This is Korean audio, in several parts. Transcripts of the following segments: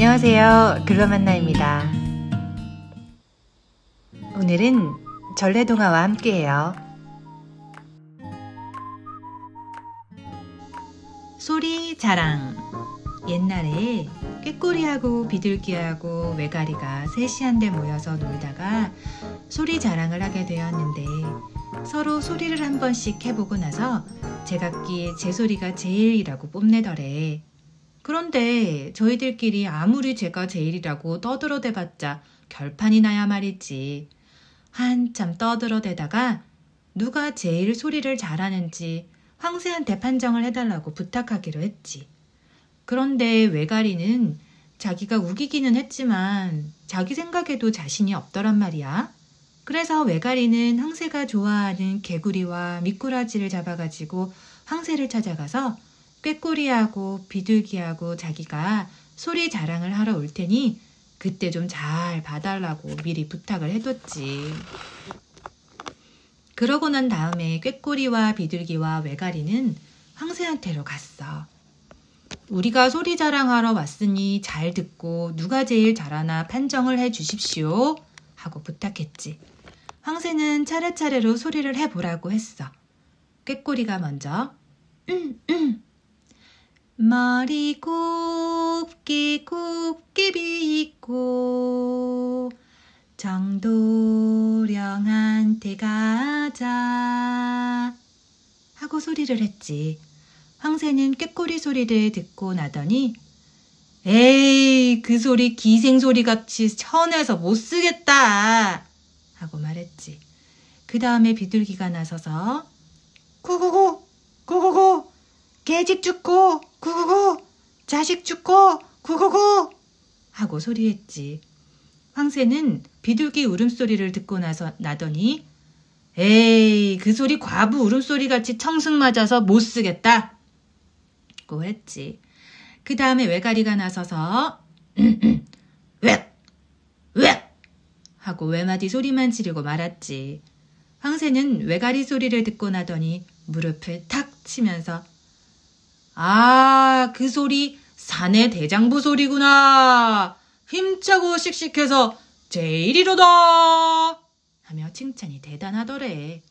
안녕하세요. 글로만나입니다. 오늘은 전래동화와 함께해요. 소리 자랑. 옛날에 꾀꼬리하고 비둘기하고 외가리가 셋이 한데 모여서 놀다가 소리 자랑을 하게 되었는데 서로 소리를 한 번씩 해보고 나서 제각기 제 소리가 제일이라고 뽐내더래. 그런데 저희들끼리 아무리 제가 제일이라고 떠들어대봤자 결판이 나야 말이지. 한참 떠들어대다가 누가 제일 소리를 잘하는지 황새한테 판정을 해달라고 부탁하기로 했지. 그런데 외가리는 자기가 우기기는 했지만 자기 생각에도 자신이 없더란 말이야. 그래서 외가리는 황새가 좋아하는 개구리와 미꾸라지를 잡아가지고 황새를 찾아가서 꾀꼬리하고 비둘기하고 자기가 소리 자랑을 하러 올 테니 그때 좀 잘 봐달라고 미리 부탁을 해뒀지. 그러고 난 다음에 꾀꼬리와 비둘기와 외가리는 황새한테로 갔어. 우리가 소리 자랑하러 왔으니 잘 듣고 누가 제일 잘하나 판정을 해주십시오 하고 부탁했지. 황새는 차례차례로 소리를 해보라고 했어. 꾀꼬리가 먼저 머리 곱게 곱게 빗고 정도령한테 가자 하고 소리를 했지. 황새는 꾀꼬리 소리를 듣고 나더니 에이 그 소리 기생소리같이 천해서 못쓰겠다 하고 말했지. 그 다음에 비둘기가 나서서 구구구 구구구 개집 죽고 구구구 자식 죽고 구구구 하고 소리했지. 황새는 비둘기 울음소리를 듣고 나더니 에이 그 소리 과부 울음소리같이 청승 맞아서 못쓰겠다 고 했지. 그 다음에 외가리가 나서서 웻! 웻! 하고 외마디 소리만 지르고 말았지. 황새는 외가리 소리를 듣고 나더니 무릎을 탁 치면서 아, 그 소리 사내 대장부 소리구나. 힘차고 씩씩해서 제일이로다 하며 칭찬이 대단하더래.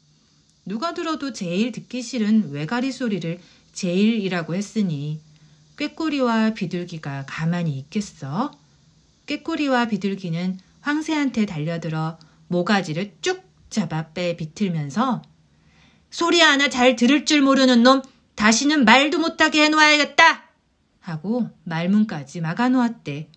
누가 들어도 제일 듣기 싫은 외가리 소리를 제일이라고 했으니 꾀꼬리와 비둘기가 가만히 있겠어? 꾀꼬리와 비둘기는 황새한테 달려들어 모가지를 쭉 잡아 빼 비틀면서 소리 하나 잘 들을 줄 모르는 놈 다시는 말도 못하게 해놓아야겠다 하고 말문까지 막아놓았대.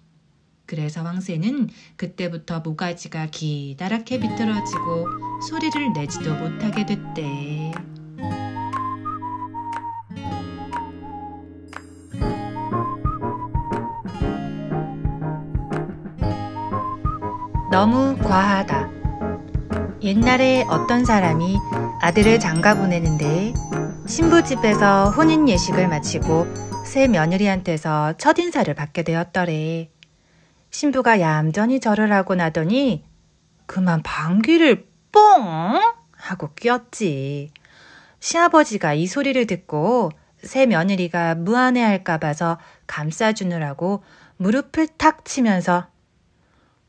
그래서 황새는 그때부터 모가지가 기다랗게 비틀어지고 소리를 내지도 못하게 됐대. 너무 과하다. 옛날에 어떤 사람이 아들을 장가 보내는데 신부집에서 혼인 예식을 마치고 새 며느리한테서 첫인사를 받게 되었더래. 신부가 얌전히 절을 하고 나더니 그만 방귀를 뽕 하고 뀌었지. 시아버지가 이 소리를 듣고 새 며느리가 무안해할까 봐서 감싸주느라고 무릎을 탁 치면서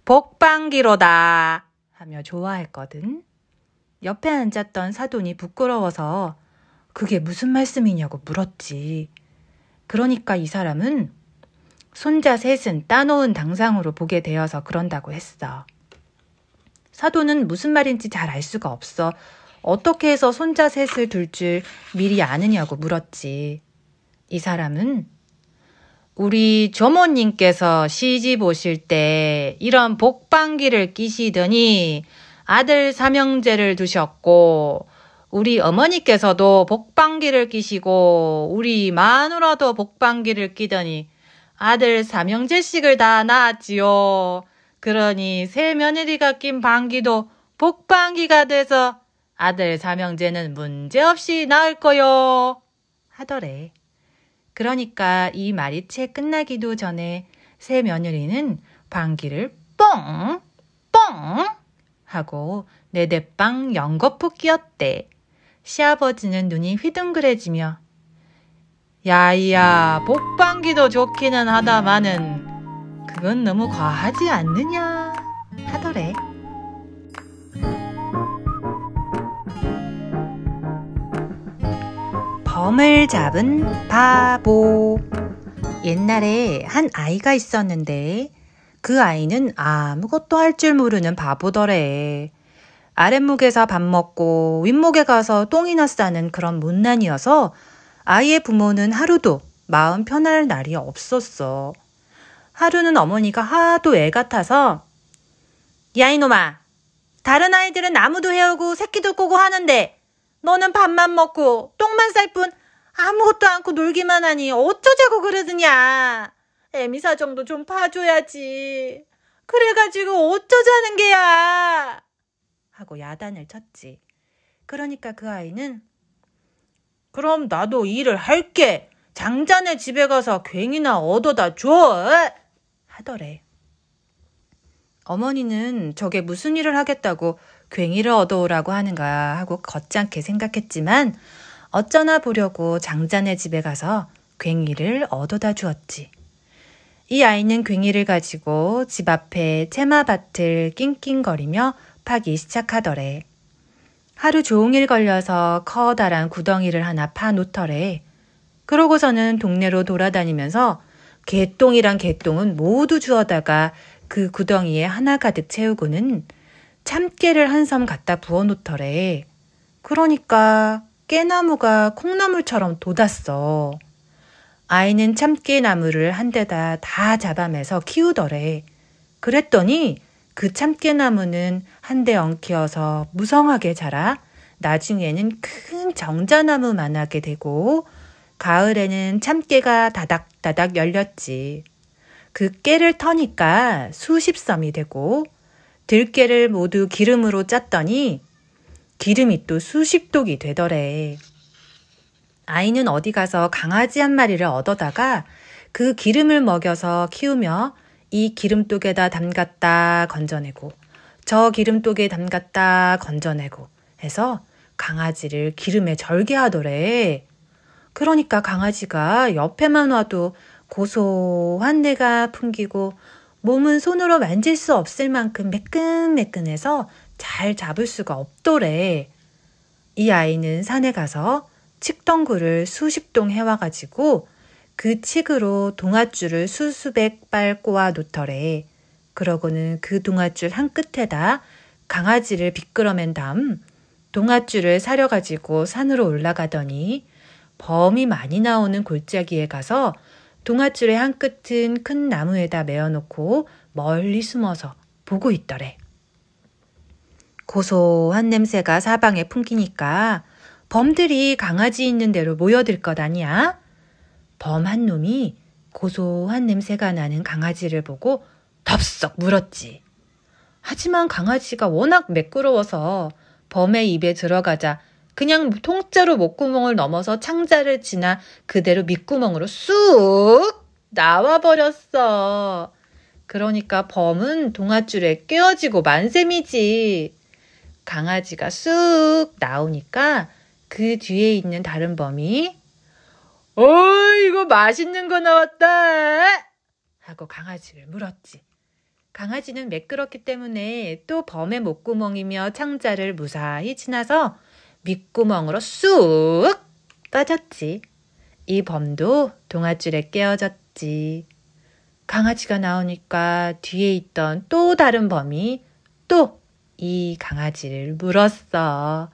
복방기로다 하며 좋아했거든. 옆에 앉았던 사돈이 부끄러워서 그게 무슨 말씀이냐고 물었지. 그러니까 이 사람은 손자 셋은 따놓은 당상으로 보게 되어서 그런다고 했어. 사돈은 무슨 말인지 잘 알 수가 없어. 어떻게 해서 손자 셋을 둘 줄 미리 아느냐고 물었지. 이 사람은 우리 조모님께서 시집 오실 때 이런 복방기를 끼시더니 아들 삼형제를 두셨고 우리 어머니께서도 복방기를 끼시고 우리 마누라도 복방기를 끼더니 아들 삼형제씩을 다 낳았지요. 그러니 새 며느리가 낀 방귀도 복방기가 돼서 아들 삼형제는 문제없이 낳을 거요 하더래. 그러니까 이 말이 채 끝나기도 전에 새 며느리는 방귀를 뻥! 뻥! 하고 내대빵 연거푸 끼었대. 시아버지는 눈이 휘둥그레지며 야이야 복방기도 좋기는 하다마는 그 그건 너무 과하지 않느냐 하더래. 범을 잡은 바보. 옛날에 한 아이가 있었는데 그 아이는 아무것도 할 줄 모르는 바보더래. 아랫목에서 밥 먹고 윗목에 가서 똥이나 싸는 그런 못난이여서 아이의 부모는 하루도 마음 편할 날이 없었어. 하루는 어머니가 하도 애 같아서 야 이놈아, 다른 아이들은 나무도 헤우고 새끼도 꼬고 하는데 너는 밥만 먹고 똥만 쌀 뿐 아무것도 않고 놀기만 하니 어쩌자고 그러느냐. 애미사 정도 좀 봐줘야지. 그래가지고 어쩌자는 게야. 하고 야단을 쳤지. 그러니까 그 아이는 그럼 나도 일을 할게. 장자네 집에 가서 괭이나 얻어다 줘. 하더래. 어머니는 저게 무슨 일을 하겠다고 괭이를 얻어오라고 하는가 하고 거창하게 생각했지만 어쩌나 보려고 장자네 집에 가서 괭이를 얻어다 주었지. 이 아이는 괭이를 가지고 집 앞에 채마밭을 낑낑거리며 파기 시작하더래. 하루 종일 걸려서 커다란 구덩이를 하나 파놓더래. 그러고서는 동네로 돌아다니면서 개똥이랑 개똥은 모두 주워다가 그 구덩이에 하나 가득 채우고는 참깨를 한 섬 갖다 부어놓더래. 그러니까 깨나무가 콩나물처럼 돋았어. 아이는 참깨나무를 한 대다 다 잡아매서 키우더래. 그랬더니 그 참깨나무는 한데 엉키어서 무성하게 자라 나중에는 큰 정자나무만하게 되고 가을에는 참깨가 다닥다닥 열렸지. 그 깨를 터니까 수십 섬이 되고 들깨를 모두 기름으로 짰더니 기름이 또 수십 독이 되더래. 아이는 어디 가서 강아지 한 마리를 얻어다가 그 기름을 먹여서 키우며 이 기름독에다 담갔다 건져내고 저 기름독에 담갔다 건져내고 해서 강아지를 기름에 절게 하더래. 그러니까 강아지가 옆에만 와도 고소한 내가 풍기고 몸은 손으로 만질 수 없을 만큼 매끈매끈해서 잘 잡을 수가 없더래. 이 아이는 산에 가서 칡덩굴을 수십 동 해와가지고 그 칡으로 동아줄을 수수백 발 꼬아 놓더래. 그러고는 그 동아줄 한 끝에다 강아지를 비끄러맨 다음 동아줄을 사려가지고 산으로 올라가더니 범이 많이 나오는 골짜기에 가서 동아줄의 한 끝은 큰 나무에다 메어놓고 멀리 숨어서 보고 있더래. 고소한 냄새가 사방에 풍기니까 범들이 강아지 있는 데로 모여들 것 아니야? 범 한 놈이 고소한 냄새가 나는 강아지를 보고 덥석 물었지. 하지만 강아지가 워낙 매끄러워서 범의 입에 들어가자 그냥 통째로 목구멍을 넘어서 창자를 지나 그대로 밑구멍으로 쑥 나와버렸어. 그러니까 범은 동아줄에 꿰어지고 만셈이지. 강아지가 쑥 나오니까 그 뒤에 있는 다른 범이 이거 맛있는 거 나왔다 하고 강아지를 물었지. 강아지는 매끄럽기 때문에 또 범의 목구멍이며 창자를 무사히 지나서 밑구멍으로 쑥 빠졌지. 이 범도 동아줄에 깨어졌지. 강아지가 나오니까 뒤에 있던 또 다른 범이 또 이 강아지를 물었어.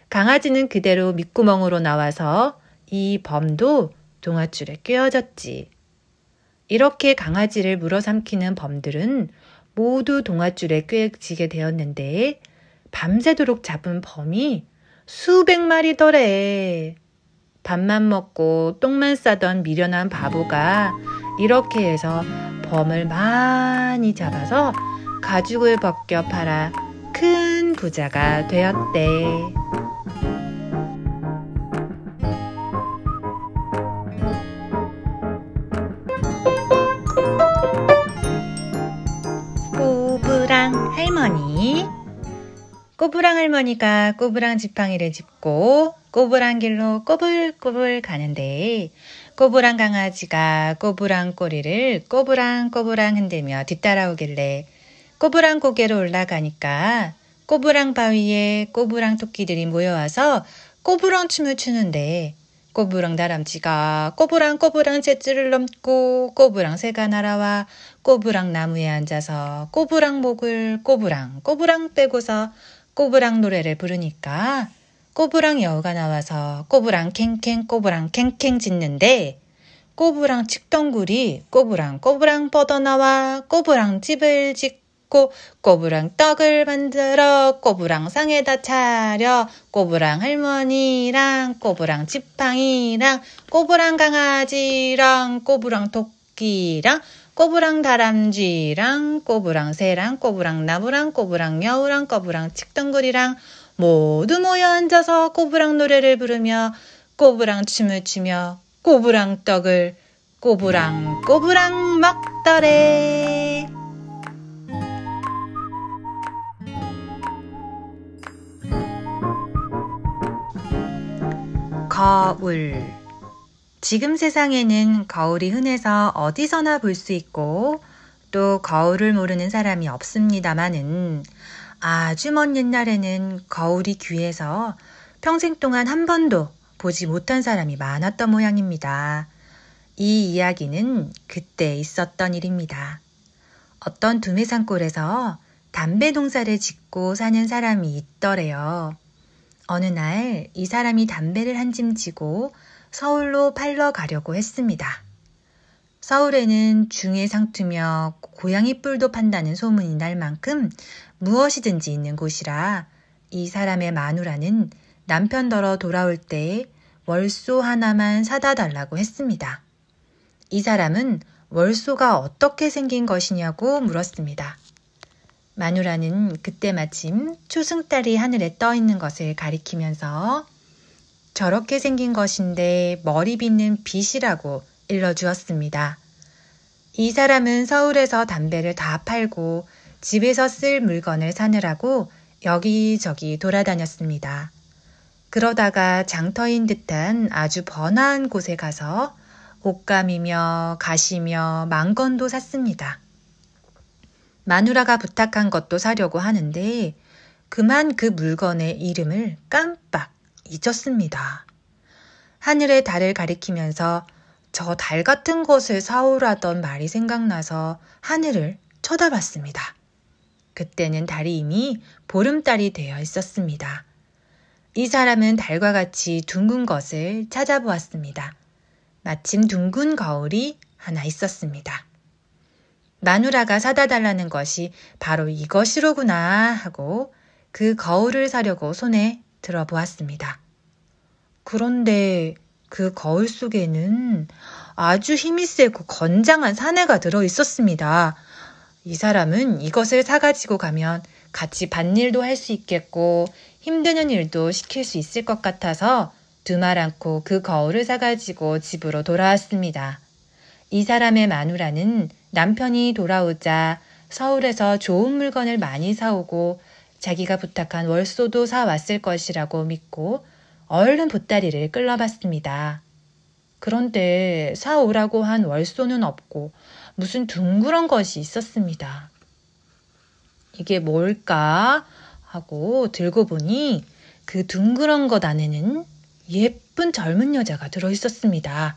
강아지는 그대로 밑구멍으로 나와서 이 범도 동아줄에 꿰어졌지. 이렇게 강아지를 물어삼키는 범들은 모두 동아줄에 꿰어지게 되었는데 밤새도록 잡은 범이 수백 마리더래. 밥만 먹고 똥만 싸던 미련한 바보가 이렇게 해서 범을 많이 잡아서 가죽을 벗겨 팔아 큰 부자가 되었대. 꼬부랑 할머니. 꼬부랑 할머니가 꼬부랑 지팡이를 짚고 꼬부랑 길로 꼬불꼬불 가는데 꼬부랑 강아지가 꼬부랑 꼬리를 꼬부랑 흔들며 뒤따라오길래 꼬부랑 고개로 올라가니까 꼬부랑 바위에 꼬부랑 토끼들이 모여와서 꼬부랑 춤을 추는데 꼬부랑 다람쥐가 꼬부랑 잿줄을 넘고 꼬부랑 새가 날아와 꼬부랑 나무에 앉아서 꼬부랑 목을 꼬부랑 빼고서 꼬부랑 노래를 부르니까 꼬부랑 여우가 나와서 꼬부랑 캥캥 짖는데 꼬부랑 칡덩굴이 꼬부랑 뻗어나와 꼬부랑 집을 짓고 꼬부랑 떡을 만들어 꼬부랑 상에다 차려 꼬부랑 할머니랑 꼬부랑 지팡이랑 꼬부랑 강아지랑 꼬부랑 토끼랑 꼬부랑 다람쥐랑 꼬부랑 새랑 꼬부랑 나무랑 꼬부랑 여우랑 꼬부랑 칡덩굴이랑 모두 모여 앉아서 꼬부랑 노래를 부르며 꼬부랑 춤을 추며 꼬부랑 떡을 꼬부랑 먹더래. 거울. 지금 세상에는 거울이 흔해서 어디서나 볼 수 있고 또 거울을 모르는 사람이 없습니다마는 아주 먼 옛날에는 거울이 귀해서 평생 동안 한 번도 보지 못한 사람이 많았던 모양입니다. 이 이야기는 그때 있었던 일입니다. 어떤 두메산골에서 담배 농사를 짓고 사는 사람이 있더래요. 어느 날 이 사람이 담배를 한 짐 지고 서울로 팔러 가려고 했습니다. 서울에는 중에 상투며 고양이 뿔도 판다는 소문이 날 만큼 무엇이든지 있는 곳이라 이 사람의 마누라는 남편더러 돌아올 때 월소 하나만 사다 달라고 했습니다. 이 사람은 월소가 어떻게 생긴 것이냐고 물었습니다. 마누라는 그때 마침 초승달이 하늘에 떠 있는 것을 가리키면서 저렇게 생긴 것인데 머리 빗는 빗이라고 일러주었습니다. 이 사람은 서울에서 담배를 다 팔고 집에서 쓸 물건을 사느라고 여기저기 돌아다녔습니다. 그러다가 장터인 듯한 아주 번화한 곳에 가서 옷감이며 가시며 망건도 샀습니다. 마누라가 부탁한 것도 사려고 하는데 그만 그 물건의 이름을 깜빡 잊었습니다. 하늘의 달을 가리키면서 저 달 같은 것을 사오라던 말이 생각나서 하늘을 쳐다봤습니다. 그때는 달이 이미 보름달이 되어 있었습니다. 이 사람은 달과 같이 둥근 것을 찾아보았습니다. 마침 둥근 거울이 하나 있었습니다. 마누라가 사다 달라는 것이 바로 이것이로구나 하고 그 거울을 사려고 손에 들어보았습니다. 그런데 그 거울 속에는 아주 힘이 세고 건장한 사내가 들어 있었습니다. 이 사람은 이것을 사가지고 가면 같이 밭일도 할 수 있겠고 힘드는 일도 시킬 수 있을 것 같아서 두말 않고 그 거울을 사가지고 집으로 돌아왔습니다. 이 사람의 마누라는 남편이 돌아오자 서울에서 좋은 물건을 많이 사오고 자기가 부탁한 월소도 사왔을 것이라고 믿고 얼른 보따리를 끌러봤습니다. 그런데 사오라고 한 월소는 없고 무슨 둥그런 것이 있었습니다. 이게 뭘까 하고 들고 보니 그 둥그런 것 안에는 예쁜 젊은 여자가 들어있었습니다.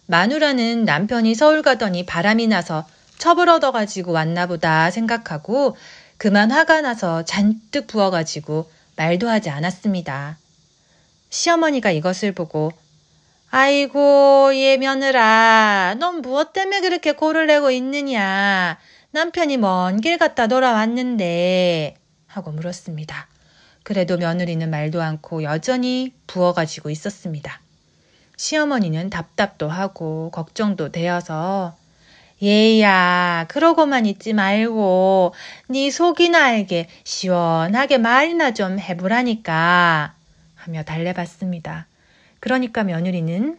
마누라는 남편이 서울 가더니 바람이 나서 첩을 얻어가지고 왔나 보다 생각하고 그만 화가 나서 잔뜩 부어가지고 말도 하지 않았습니다. 시어머니가 이것을 보고 아이고 얘 며느라 넌 무엇 때문에 그렇게 고를 내고 있느냐 남편이 먼 길 갔다 돌아왔는데 하고 물었습니다. 그래도 며느리는 말도 않고 여전히 부어가지고 있었습니다. 시어머니는 답답도 하고 걱정도 되어서 얘야 그러고만 있지 말고 네 속이나 알게 시원하게 말이나 좀 해보라니까 하며 달래봤습니다. 그러니까 며느리는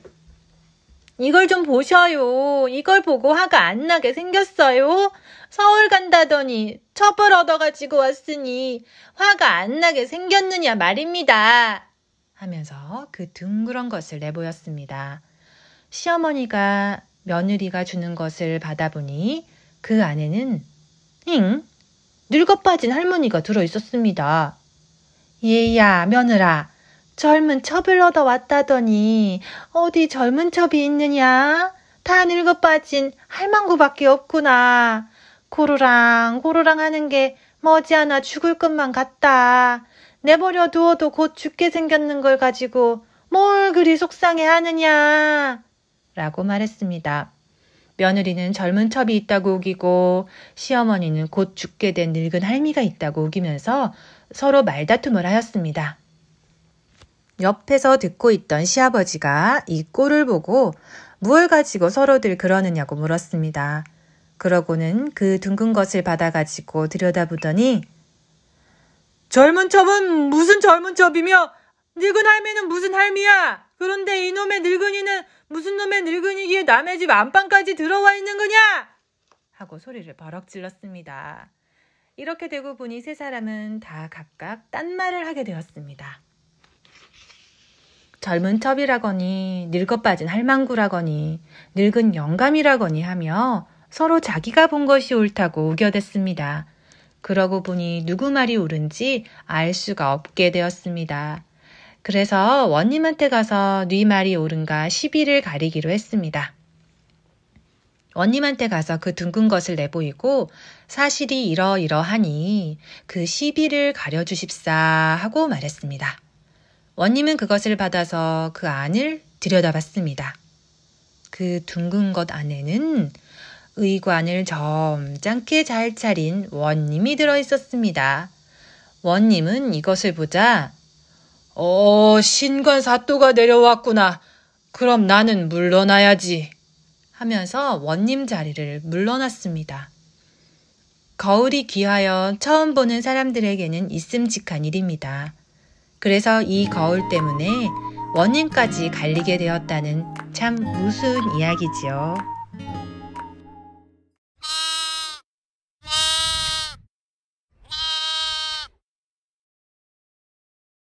이걸 좀 보셔요. 이걸 보고 화가 안 나게 생겼어요. 서울 간다더니 첩을 얻어가지고 왔으니 화가 안 나게 생겼느냐 말입니다. 하면서 그 둥그런 것을 내보였습니다. 시어머니가 며느리가 주는 것을 받아보니 그 안에는 늙어 빠진 할머니가 들어있었습니다. 얘야 며느라, 젊은 첩을 얻어왔다더니 어디 젊은 첩이 있느냐? 다 늙어 빠진 할망구밖에 없구나. 고로랑 고로랑 하는 게 머지않아 죽을 것만 같다. 내버려 두어도 곧 죽게 생겼는 걸 가지고 뭘 그리 속상해 하느냐? 라고 말했습니다. 며느리는 젊은 첩이 있다고 우기고 시어머니는 곧 죽게 된 늙은 할미가 있다고 우기면서 서로 말다툼을 하였습니다. 옆에서 듣고 있던 시아버지가 이 꼴을 보고 무엇을 가지고 서로들 그러느냐고 물었습니다. 그러고는 그 둥근 것을 받아가지고 들여다보더니 젊은 첩은 무슨 젊은 첩이며 늙은 할미는 무슨 할미야? 그런데 이놈의 늙은이는 무슨 놈의 늙은이기에 남의 집 안방까지 들어와 있는 거냐? 하고 소리를 버럭 질렀습니다. 이렇게 되고 보니 세 사람은 다 각각 딴 말을 하게 되었습니다. 젊은 첩이라거니 늙어 빠진 할망구라거니 늙은 영감이라거니 하며 서로 자기가 본 것이 옳다고 우겨댔습니다. 그러고 보니 누구 말이 옳은지 알 수가 없게 되었습니다. 그래서 원님한테 가서 네 말이 옳은가 시비를 가리기로 했습니다. 원님한테 가서 그 둥근 것을 내보이고 사실이 이러이러하니 그 시비를 가려주십사 하고 말했습니다. 원님은 그것을 받아서 그 안을 들여다봤습니다. 그 둥근 것 안에는 의관을 점잖게 잘 차린 원님이 들어있었습니다. 원님은 이것을 보자 신관 사또가 내려왔구나. 그럼 나는 물러나야지. 하면서 원님 자리를 물러났습니다. 거울이 귀하여 처음 보는 사람들에게는 있음직한 일입니다. 그래서 이 거울 때문에 원님까지 갈리게 되었다는 참 우스운 이야기지요.